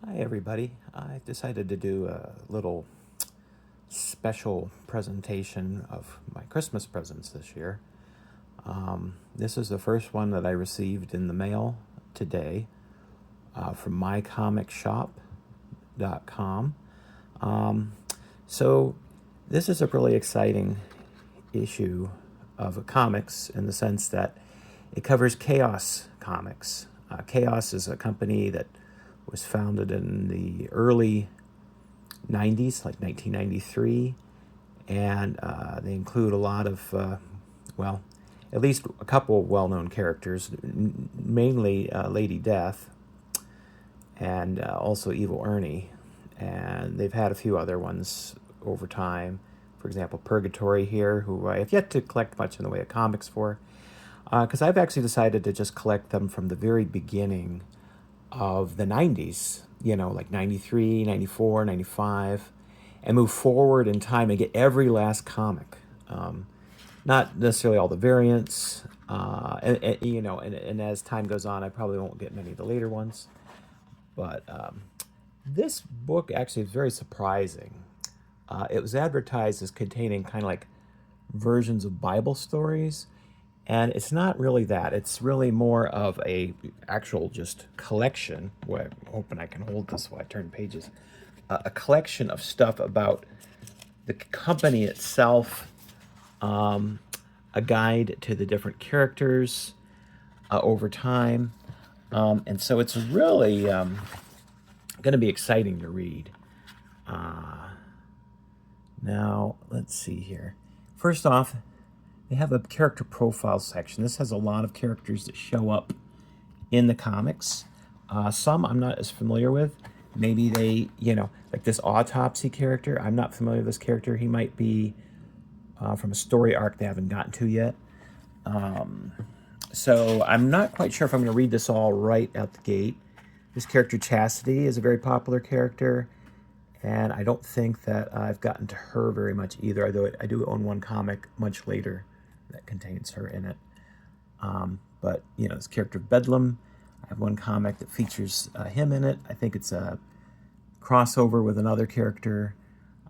Hi, everybody. I decided to do a little special presentation of my Christmas presents this year. This is the first one that I received in the mail today from mycomicshop.com. So, this is a really exciting issue of comics in the sense that it covers Chaos Comics. Chaos is a company that was founded in the early 90s, like 1993, and they include a lot of, well, at least a couple of well-known characters, mainly Lady Death and also Evil Ernie, and they've had a few other ones over time. For example, Purgatory here, who I have yet to collect much in the way of comics for, because I've actually decided to just collect them from the very beginning of the 90s, like 93, 94, 95, and move forward in time and get every last comic. Not necessarily all the variants, and as time goes on, I probably won't get many of the later ones. But this book actually is very surprising. It was advertised as containing kind of like versions of Bible stories, and it's not really that. It's really more of a actual just collection. Well, I'm hoping I can hold this while I turn pages. A collection of stuff about the company itself, a guide to the different characters over time, and so it's really going to be exciting to read. Now, let's see here. First off, they have a character profile section. This has a lot of characters that show up in the comics. Some I'm not as familiar with. Maybe they, like this Autopsy character. I'm not familiar with this character. He might be from a story arc they haven't gotten to yet. So I'm not quite sure if I'm going to read this all right out the gate. This character Chastity is a very popular character, and I don't think that I've gotten to her very much either, although I do own one comic much later that contains her in it. But, this character Bedlam, I have one comic that features him in it. I think it's a crossover with another character.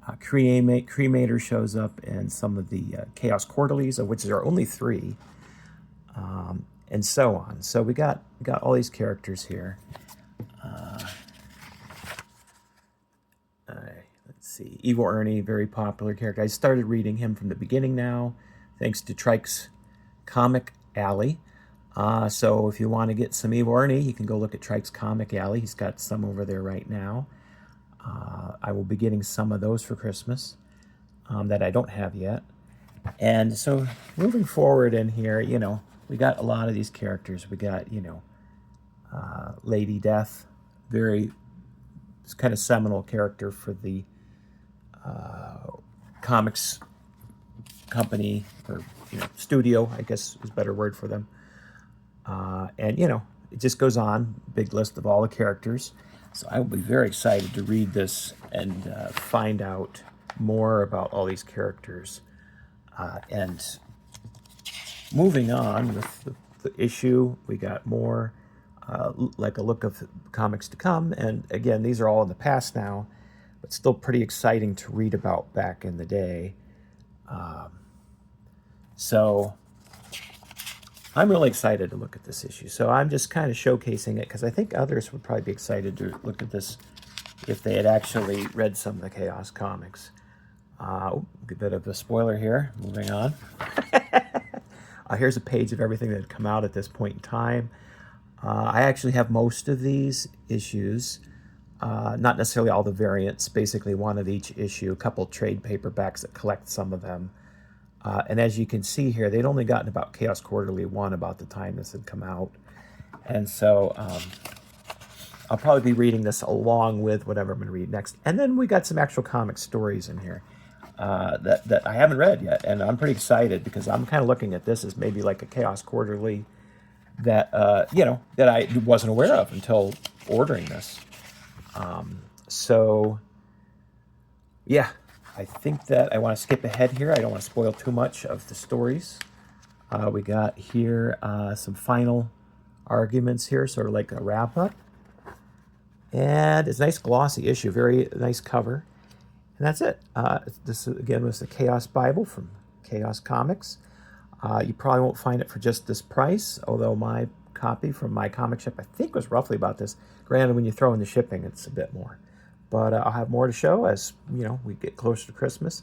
Cremator shows up in some of the Chaos Quarterlies, of which there are only 3, and so on. So we got all these characters here. Let's see. Evil Ernie, very popular character. I started reading him from the beginning now, thanks to Trike's Comic Alley. So if you want to get some Evil Ernie, you can go look at Trike's Comic Alley. He's got some over there right now. I will be getting some of those for Christmas that I don't have yet. And so moving forward in here, we got a lot of these characters. We got, Lady Death, very kind of seminal character for the comics company, or studio, I guess is a better word for them. And it just goes on, big list of all the characters. So I will be very excited to read this and find out more about all these characters. And moving on with the issue, we got more like a look of comics to come. And again, these are all in the past now, but still pretty exciting to read about back in the day. So I'm really excited to look at this issue. So I'm just kind of showcasing it because I think others would probably be excited to look at this if they had actually read some of the Chaos comics. A bit of a spoiler here. Moving on. Here's a page of everything that had come out at this point in time. I actually have most of these issues. Not necessarily all the variants, basically one of each issue, a couple trade paperbacks that collect some of them. And as you can see here, they'd only gotten about Chaos Quarterly 1 about the time this had come out. And so I'll probably be reading this along with whatever I'm going to read next. And then we got some actual comic stories in here that I haven't read yet. And I'm pretty excited because I'm kind of looking at this as maybe like a Chaos Quarterly that, that I wasn't aware of until ordering this. So, yeah. I think that I want to skip ahead here. I don't want to spoil too much of the stories. We got here some final arguments here, sort of like a wrap-up. And it's a nice glossy issue, very nice cover. And that's it. This, again, was the Chaos Bible from Chaos Comics. You probably won't find it for just this price, although my copy from my comic shop, I think, was roughly about this. Granted, when you throw in the shipping, it's a bit more. But I'll have more to show as, we get closer to Christmas.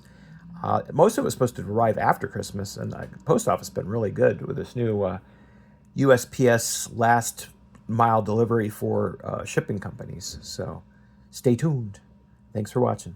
Most of it was supposed to arrive after Christmas, and the post office has been really good with this new USPS last mile delivery for shipping companies. So stay tuned. Thanks for watching.